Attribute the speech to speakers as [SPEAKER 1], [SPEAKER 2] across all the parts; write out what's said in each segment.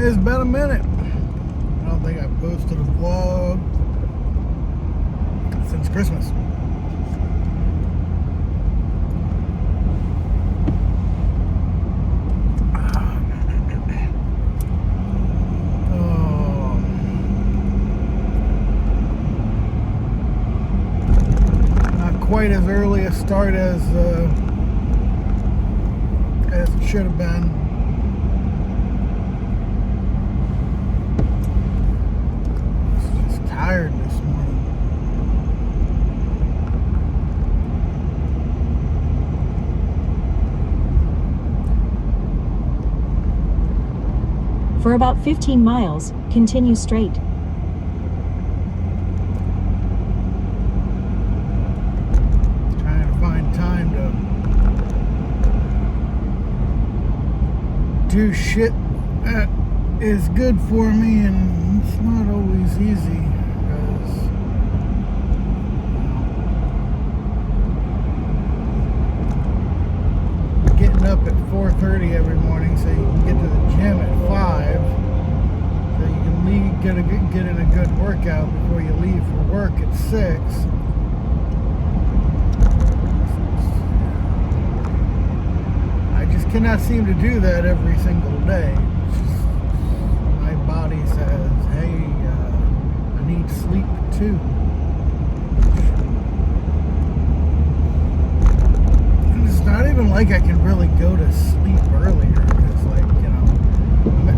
[SPEAKER 1] It's been a minute. I don't think I've posted a vlog since Christmas. Not quite as early a start as it should have been. Tired this morning.
[SPEAKER 2] For about 15 miles, continue straight.
[SPEAKER 1] Trying to find time to do shit that is good for me, and it's not always easy. Getting up at 4:30 every morning so you can get to the gym at 5, so you can get in a good workout before you leave for work at 6. I just cannot seem to do that every single day. My body says, hey, I need sleep too. Not even like I can really go to sleep earlier, because, like, you know,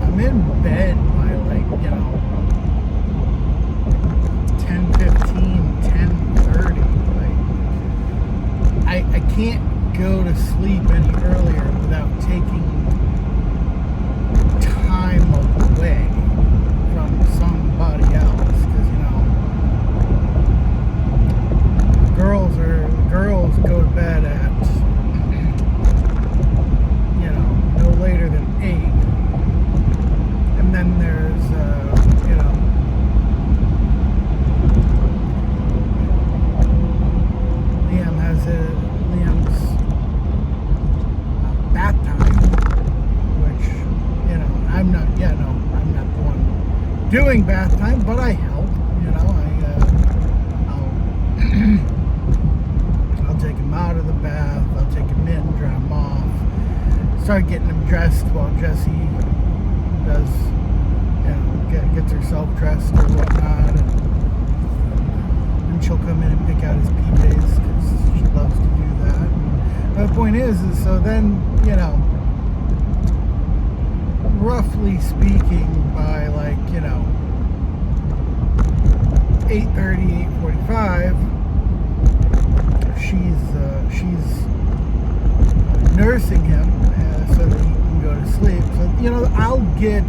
[SPEAKER 1] I'm in bed by, like, you know, 10:15, 10:30. Like, I can't go to sleep any earlier without taking time away from somebody else, because, you know, girls go to bed at later than 8, and then there's you know, Liam's bath time, which, you know, I'm not the one doing bath time, but I help, you know. I'll take him out of the bath, I'll take him in, dry him off, start getting them dressed while Jessie does, you know, gets herself dressed or whatnot, and she'll come in and pick out his PJs because she loves to do that. And the point is so then, you know, roughly speaking, by, like, you know, 8:30, 8:45, she's nursing him so that he can go to sleep. So, you know, I'll get,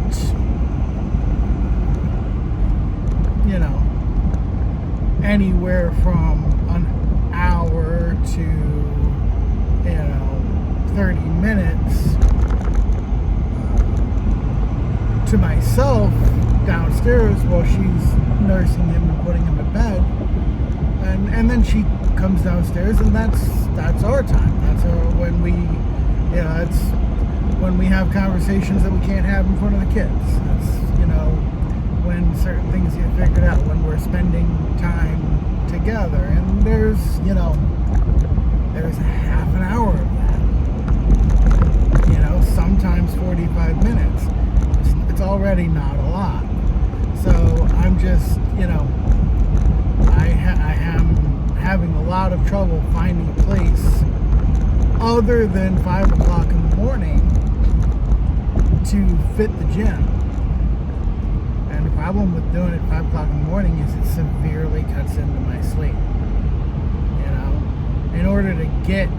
[SPEAKER 1] you know, anywhere from an hour to, you know, 30 minutes to myself downstairs while she's nursing him and putting him to bed. And then she comes downstairs, and that's our time. That's when we, you know, it's when we have conversations that we can't have in front of the kids. It's, you know, when certain things get figured out, when we're spending time together. And there's, you know, there's half an hour of that. You know, sometimes 45 minutes. It's already not a lot. So I'm just, you know, I am having a lot of trouble finding a place other than 5 o'clock in the morning to fit the gym. And the problem with doing it 5 o'clock in the morning is it severely cuts into my sleep. You know, in order to get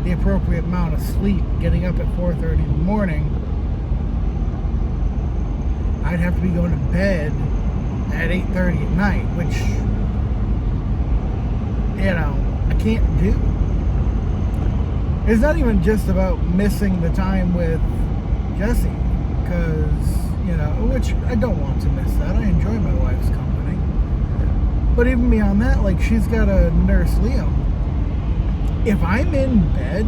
[SPEAKER 1] the appropriate amount of sleep, getting up at 4:30 in the morning, I'd have to be going to bed at 8:30 at night, which, you know, I can't do. It's not even just about missing the time with Jessie, because, you know, which I don't want to miss that. I enjoy my wife's company. But even beyond that, like, she's got to nurse Liam. If I'm in bed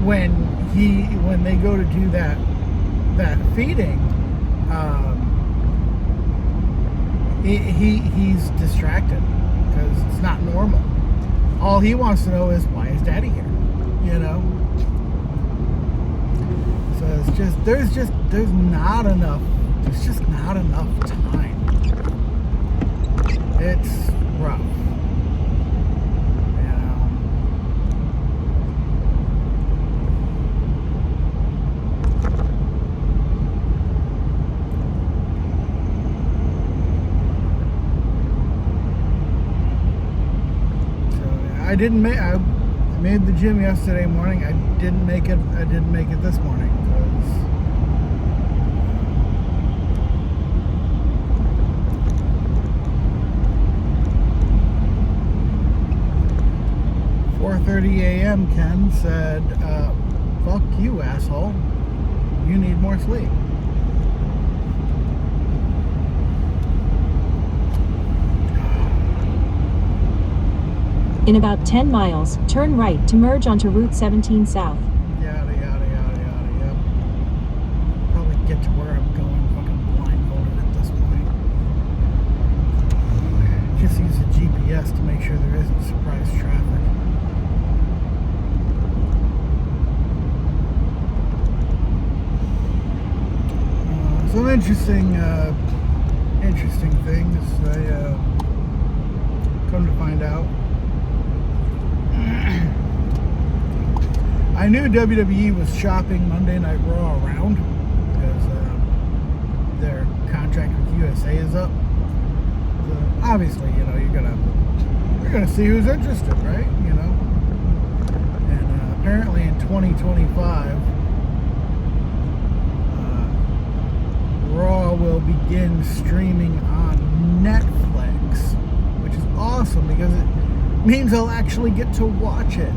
[SPEAKER 1] when they go to do that feeding, He's distracted because it's not normal. All he wants to know is, why is Daddy here? You know. So it's just there's not enough. There's just not enough time. It's rough. I didn't make. I made the gym yesterday morning. I didn't make it. I didn't make it this morning because 4:30 a.m. Ken said, "Fuck you, asshole. You need more sleep."
[SPEAKER 2] In about 10 miles, turn right to merge onto Route 17 South.
[SPEAKER 1] Yada, yada, yada, yada, yep. Probably get to where I'm going fucking blindfolded at this point. Just use the GPS to make sure there isn't surprise traffic. Some interesting things I come to find out. I knew WWE was shopping Monday Night Raw around because their contract with USA is up. So obviously, you know, you're gonna see who's interested, right? You know, and apparently in 2025, Raw will begin streaming on Netflix, which is awesome because it means I'll actually get to watch it.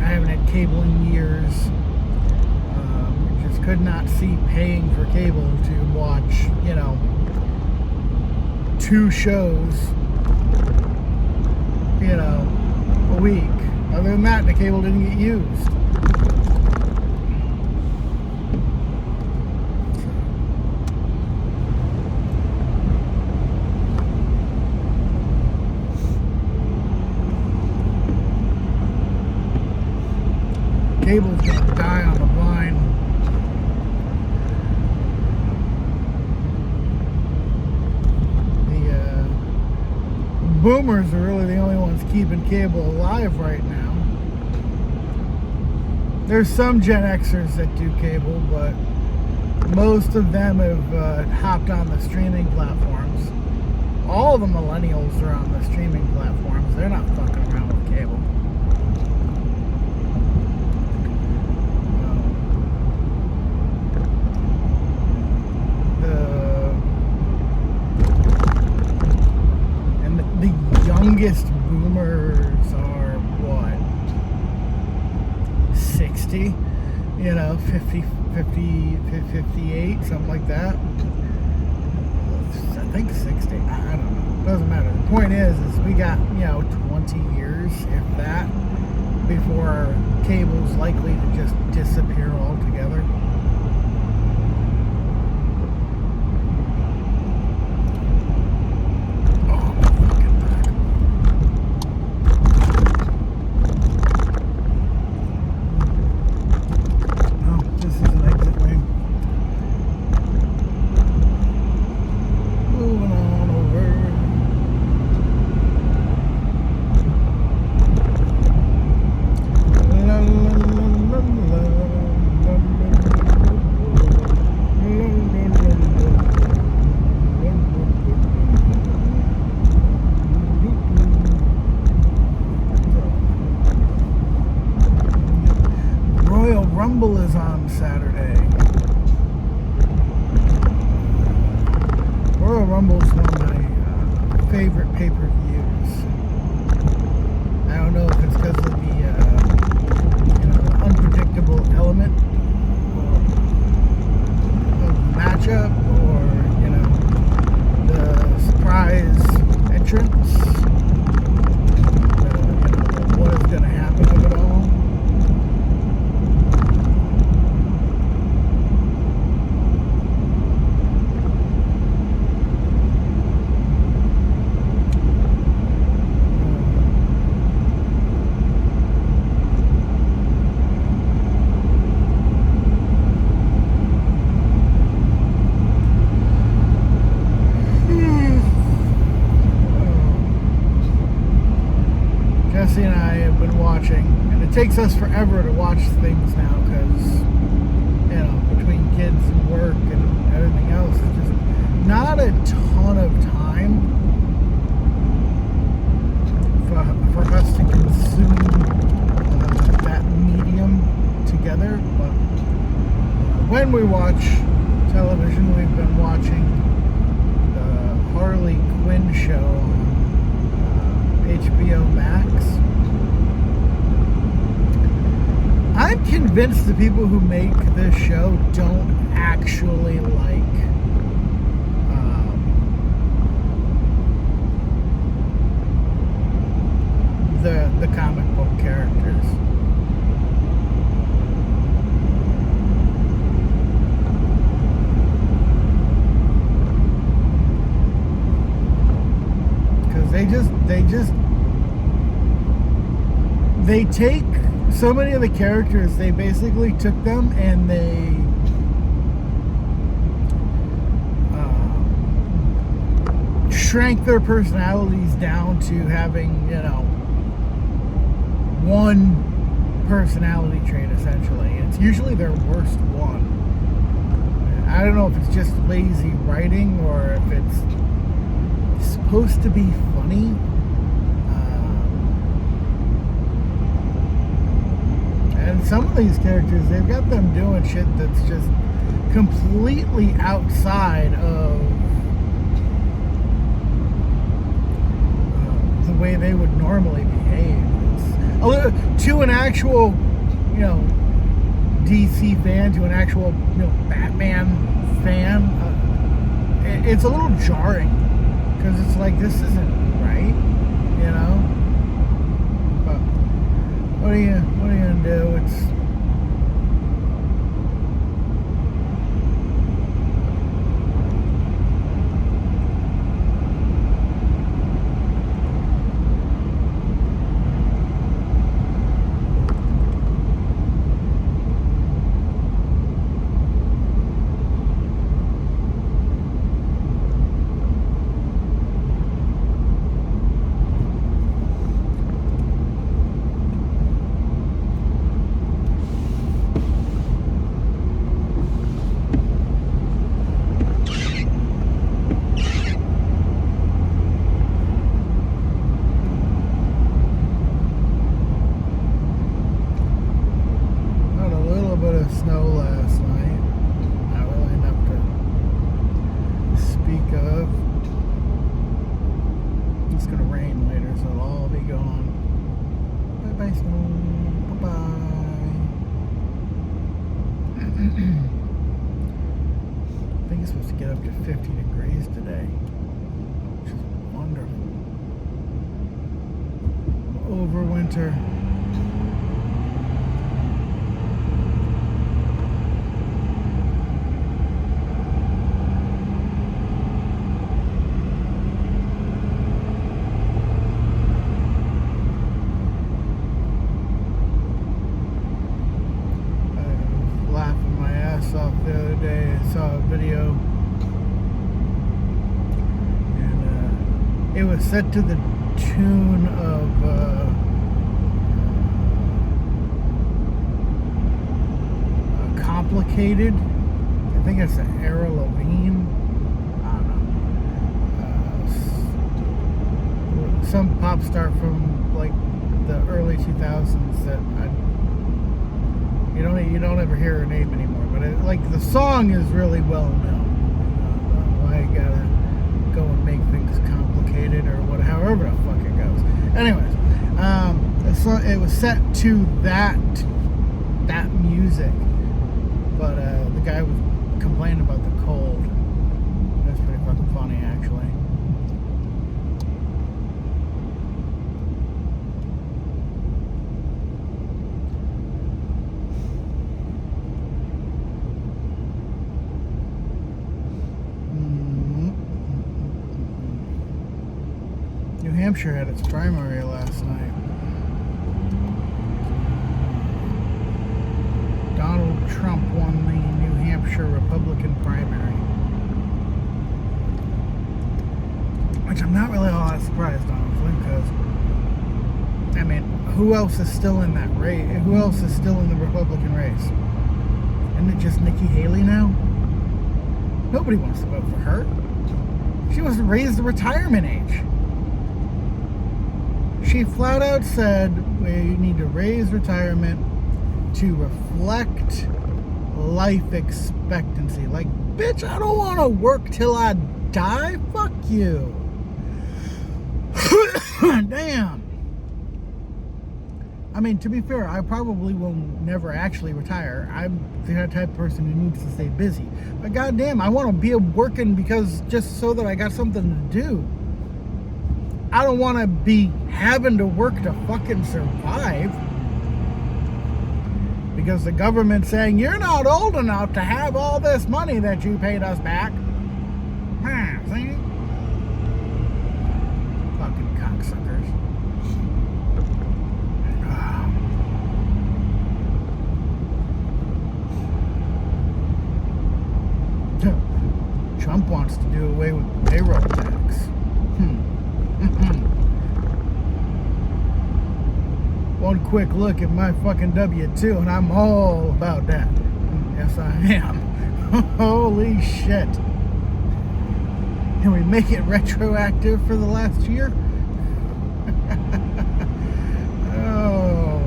[SPEAKER 1] I haven't had cable in years. Just could not see paying for cable to watch, you know, 2 shows, you know, a week. Other than that, the cable didn't get used. Cable's gonna die on the vine. The boomers are really the only ones keeping cable alive right now. There's some Gen Xers that do cable, but most of them have hopped on the streaming platforms. All the millennials are on the streaming platforms. They're not fucking around with cable. The youngest boomers are what, 60, you know, 50, 58, something like that. I think 60, I don't know, doesn't matter. The point is we got, you know, 20 years, if that, before cable's likely to just disappear altogether. Rumble is on Saturday. Royal Rumble is one of my favorite pay-per-views. I don't know if it's because of the you know, the unpredictable element of the matchup, or you know, the surprise entrance. You know, what is going to happen with it all. takes us forever to watch things now because, between kids and work and everything else, it's just not a ton of time for us to consume that medium together. But when we watch television, we've been watching the Harley Quinn show on HBO Max. I'm convinced the people who make this show don't actually like the comic book characters. Because they take so many of the characters, they basically took them and they shrank their personalities down to having, one personality trait essentially. It's usually their worst one. I don't know if it's just lazy writing or if it's supposed to be funny. And some of these characters, they've got them doing shit that's just completely outside of the way they would normally behave. To an actual, DC fan, to an actual, Batman fan, it's a little jarring because it's like, this isn't right, But what are you gonna do? It's snow last night. Not really enough to speak of. It's gonna rain later, so it'll all be gone. Bye bye, snow. Bye bye. I think it's supposed to get up to 50 degrees today, which is wonderful. Over winter. Off the other day, I saw a video and it was set to the tune of Complicated. I think it's Avril Lavigne. I don't know. Some pop star from like the early 2000s that you don't ever hear her name anymore. But the song is really well known. Why you gotta go and make things complicated or what, however the fuck it goes. Anyways, it was set to that music, but the guy was complaining about the cold. That's pretty fucking funny, actually. New Hampshire had its primary last night. Donald Trump won the New Hampshire Republican primary, which I'm not really all that surprised, honestly, because I mean, who else is still in that race? Who else is still in the Republican race? Isn't it just Nikki Haley now? Nobody wants to vote for her. She wants to raise the retirement age. She flat out said we need to raise retirement to reflect life expectancy. Like, bitch, I don't want to work till I die. Fuck you. Damn. I mean, to be fair, I probably will never actually retire. I'm the type of person who needs to stay busy. But goddamn, I want to be working because just so that I got something to do. I don't want to be having to work to fucking survive. Because the government's saying, you're not old enough to have all this money that you paid us back. See? Fucking cocksuckers. Trump wants to do away with the payroll tax. One quick look at my fucking W-2 and I'm all about that. Yes, I am. Holy shit. Can we make it retroactive for the last year? Oh.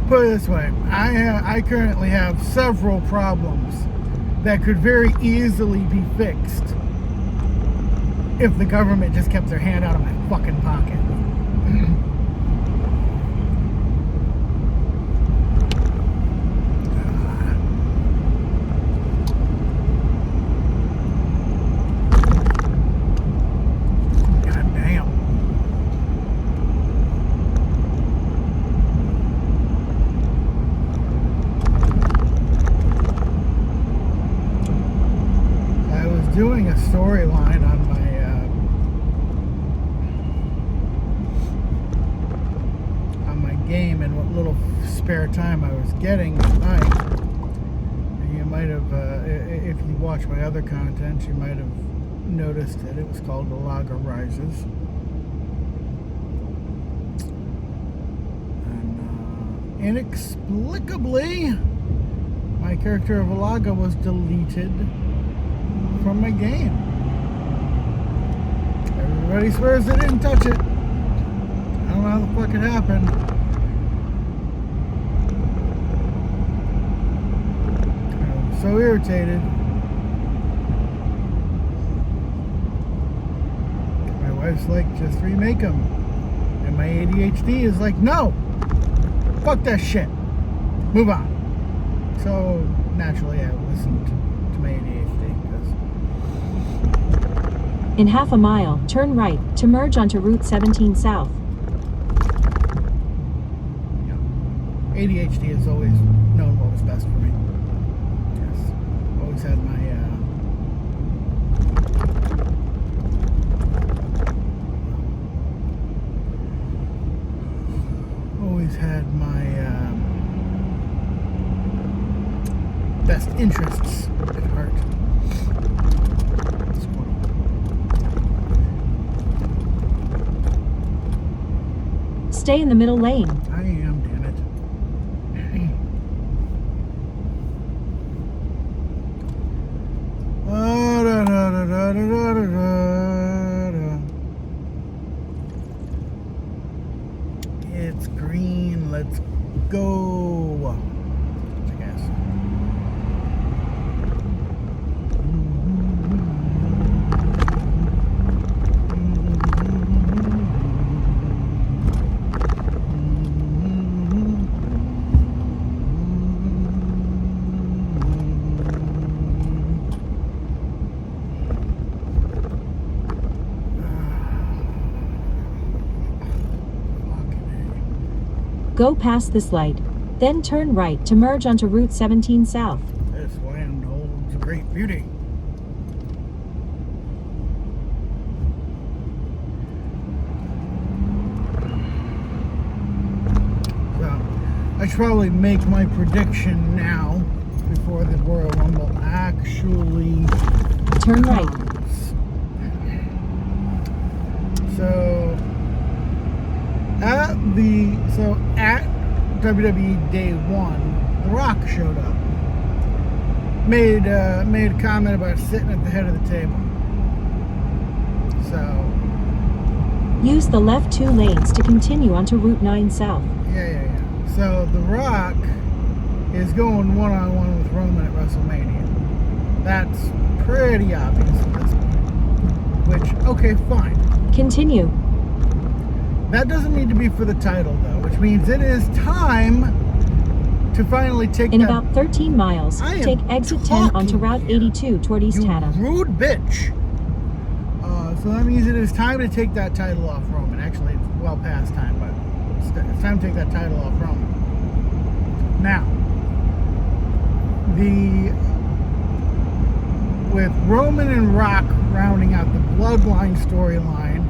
[SPEAKER 1] Put it this way. I currently have several problems that could very easily be fixed if the government just kept their hand out of my fucking pocket. God damn. I was doing a storyline on my game and what little spare time I was getting tonight. You might have, if you watch my other content, you might have noticed that it was called Alaga Rises. And inexplicably, my character of Alaga was deleted from my game. Everybody swears they didn't touch it. I don't know how the fuck it happened. So irritated. My wife's like, just remake them. And my ADHD is like, no! Fuck that shit. Move on. So naturally I listened to my ADHD because...
[SPEAKER 2] In half a mile, turn right to merge onto Route 17 South.
[SPEAKER 1] Yeah. ADHD has always known what was best for me. Always had my best interests at heart.
[SPEAKER 2] Stay in the middle lane.
[SPEAKER 1] I am, damn it. It's green. Let's go. I guess.
[SPEAKER 2] Go past this light, then turn right to merge onto Route 17 South.
[SPEAKER 1] This land holds great beauty. So, I should probably make my prediction now before the Royal Rumble actually
[SPEAKER 2] Turn right.
[SPEAKER 1] comes. So at WWE Day 1, The Rock showed up. Made a comment about sitting at the head of the table. So
[SPEAKER 2] Use the left 2 lanes to continue onto Route 9 South.
[SPEAKER 1] yeah. So The Rock is going one-on-one with Roman at WrestleMania. That's pretty obvious at this point. Which, okay, fine.
[SPEAKER 2] Continue.
[SPEAKER 1] That doesn't need to be for the title, though, which means it is time to finally take
[SPEAKER 2] In
[SPEAKER 1] that...
[SPEAKER 2] about 13 miles,
[SPEAKER 1] I am
[SPEAKER 2] take exit 10 onto
[SPEAKER 1] talking
[SPEAKER 2] Route
[SPEAKER 1] here.
[SPEAKER 2] 82 toward East
[SPEAKER 1] You
[SPEAKER 2] Haddam.
[SPEAKER 1] rude bitch. So that means it is time to take that title off Roman. Actually, it's well past time, but it's time to take that title off Roman. Now, with Roman and Rock rounding out the Bloodline storyline,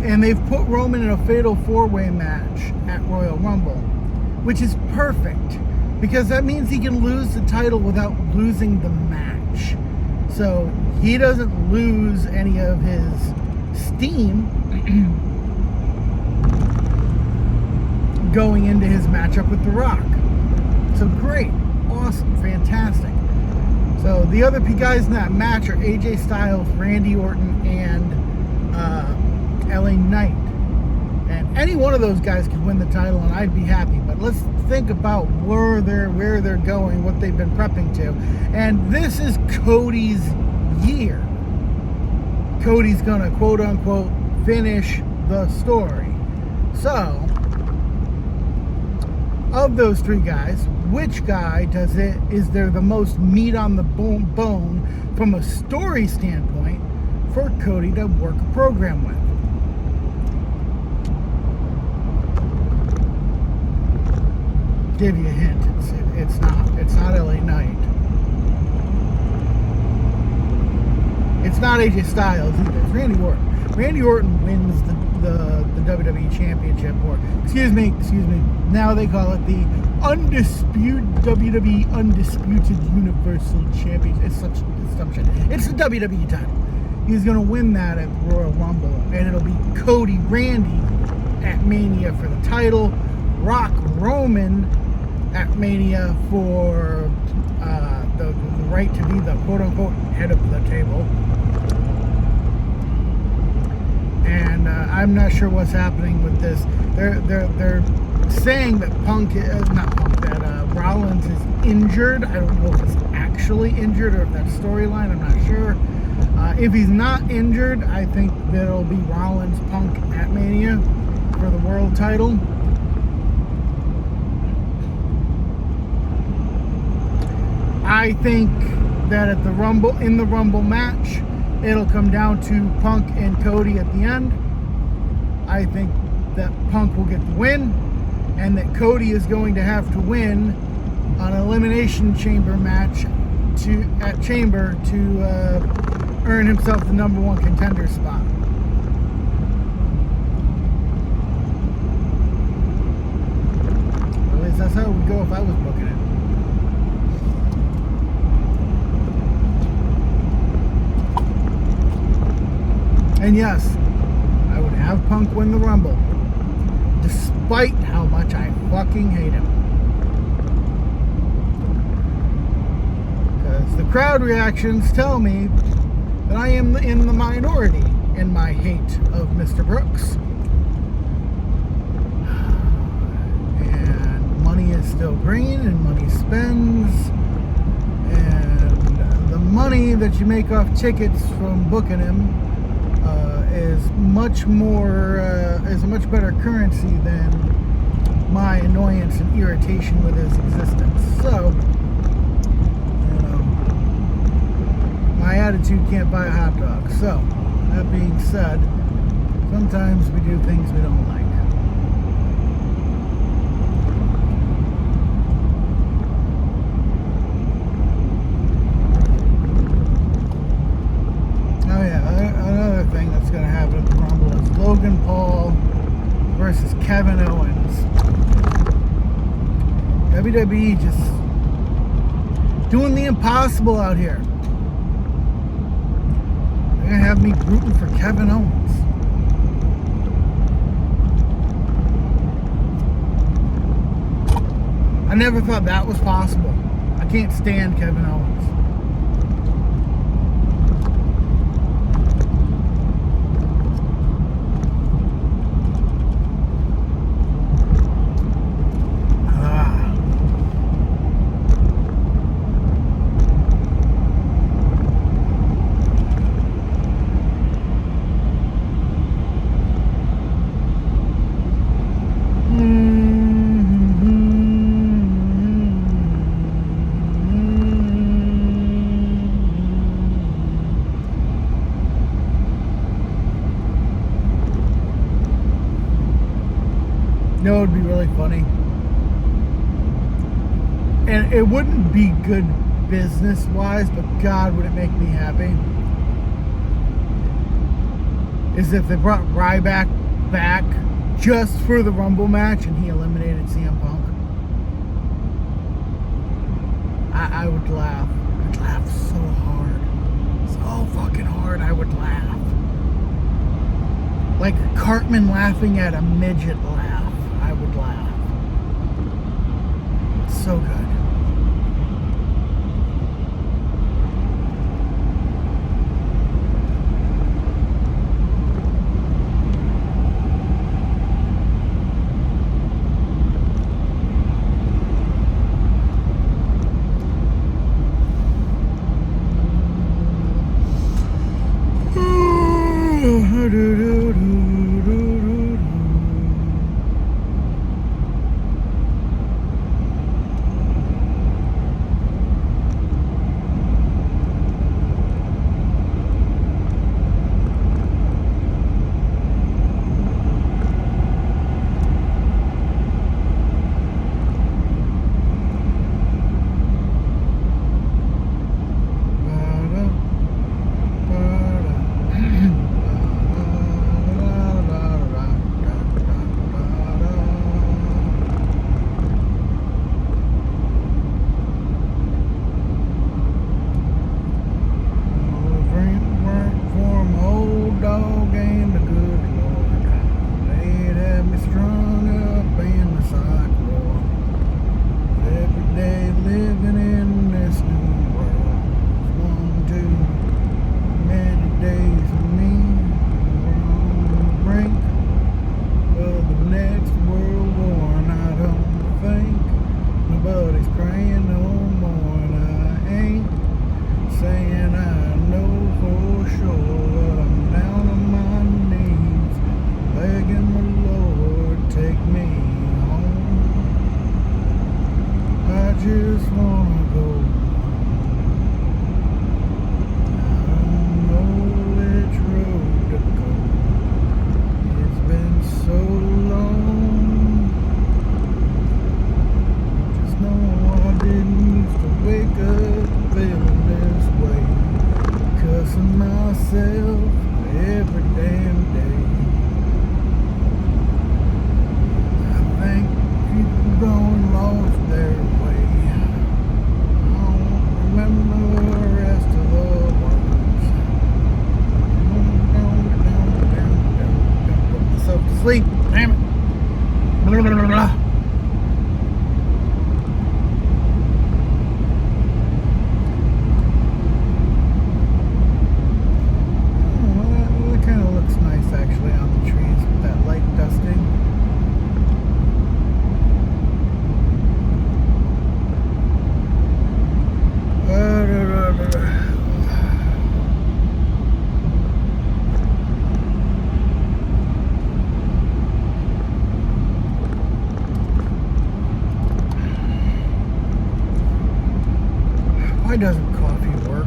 [SPEAKER 1] and they've put Roman in a fatal 4-way match at Royal Rumble, which is perfect because that means he can lose the title without losing the match. So he doesn't lose any of his steam going into his matchup with The Rock. So great, awesome, fantastic. So the other guys in that match are AJ Styles, Randy Orton, and LA Knight. And any one of those guys could win the title and I'd be happy. But let's think about where they're going, what they've been prepping to. And this is Cody's year. Cody's gonna quote unquote finish the story. So of those 3 guys, which guy is there the most meat on the bone from a story standpoint for Cody to work a program with? Give you a hint. It's not LA Knight. It's not AJ Styles either. It's Randy Orton. Randy Orton wins the WWE Championship, or excuse me. Now they call it the WWE Undisputed Universal Championship. It's some shit. It's the WWE title. He's gonna win that at Royal Rumble, and it'll be Cody Randy at Mania for the title. Rock Roman at Mania for the right to be the quote-unquote head of the table. And I'm not sure what's happening with this. They're saying that that Rollins is injured. I don't know if he's actually injured or if that's storyline. I'm not sure. If he's not injured, I think that it'll be Rollins Punk at Mania for the world title. I think that at the Rumble, in the Rumble match, it'll come down to Punk and Cody at the end. I think that Punk will get the win, and that Cody is going to have to win an Elimination Chamber match at Chamber to earn himself the #1 contender spot. At least that's how it would go if I was booking it. And yes, I would have Punk win the Rumble, despite how much I fucking hate him. Because the crowd reactions tell me that I am in the minority in my hate of Mr. Brooks. And money is still green, and money spends. And the money that you make off tickets from booking him is a much better currency than my annoyance and irritation with his existence. So, my attitude can't buy a hot dog. So, that being said, sometimes we do things we don't like. Oh yeah, another thing that's going to happen at the Rumble is Logan Paul versus Kevin Owens. WWE just doing the impossible out here. They're going to have me rooting for Kevin Owens. never thought that was possible. I can't stand Kevin Owens. You know, it would be really funny. And it wouldn't be good business-wise, but God, would it make me happy. Is if they brought Ryback back just for the Rumble match and he eliminated CM Punk. I would laugh. I'd laugh so hard. So fucking hard, I would laugh. Like Cartman laughing at a midget laugh. I would laugh. It's so good. Sleep. Damn it. Blah, blah, blah, blah. Oh, that kind of looks nice actually on the trees with that light dusting. Why doesn't coffee work?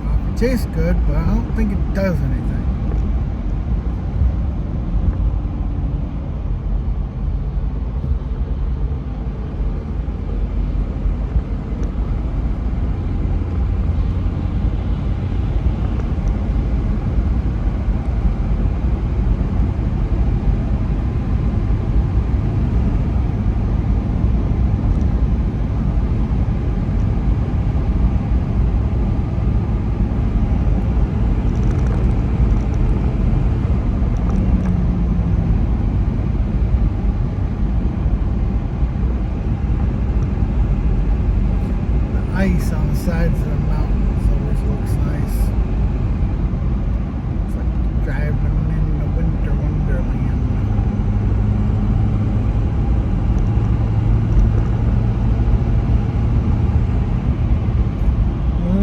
[SPEAKER 1] Coffee tastes good, but I don't think it does anything. ice on the sides of the mountains always looks nice. It's like driving in a winter wonderland.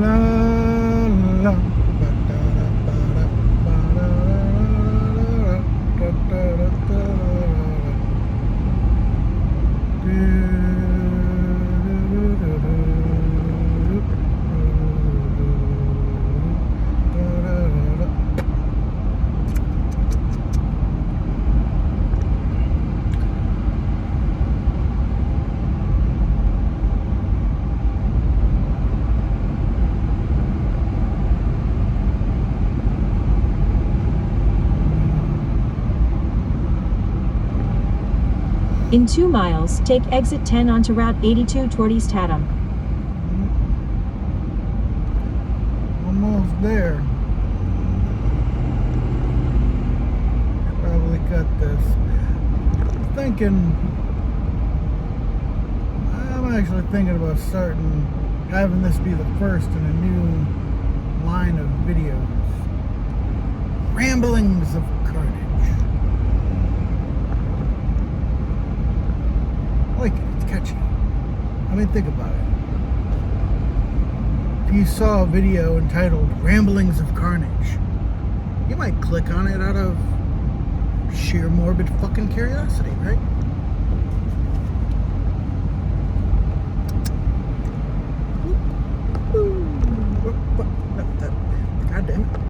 [SPEAKER 1] La la ba da da ba da ba da da da da da
[SPEAKER 2] In 2 miles, take exit 10 onto Route 82 toward East Haddam.
[SPEAKER 1] Almost there. Probably cut this. I'm actually thinking about having this be the first in a new line of videos. Ramblings of Karnage. I like it, it's catchy. I mean, think about it. If you saw a video entitled Ramblings of Karnage, you might click on it out of sheer morbid fucking curiosity, right?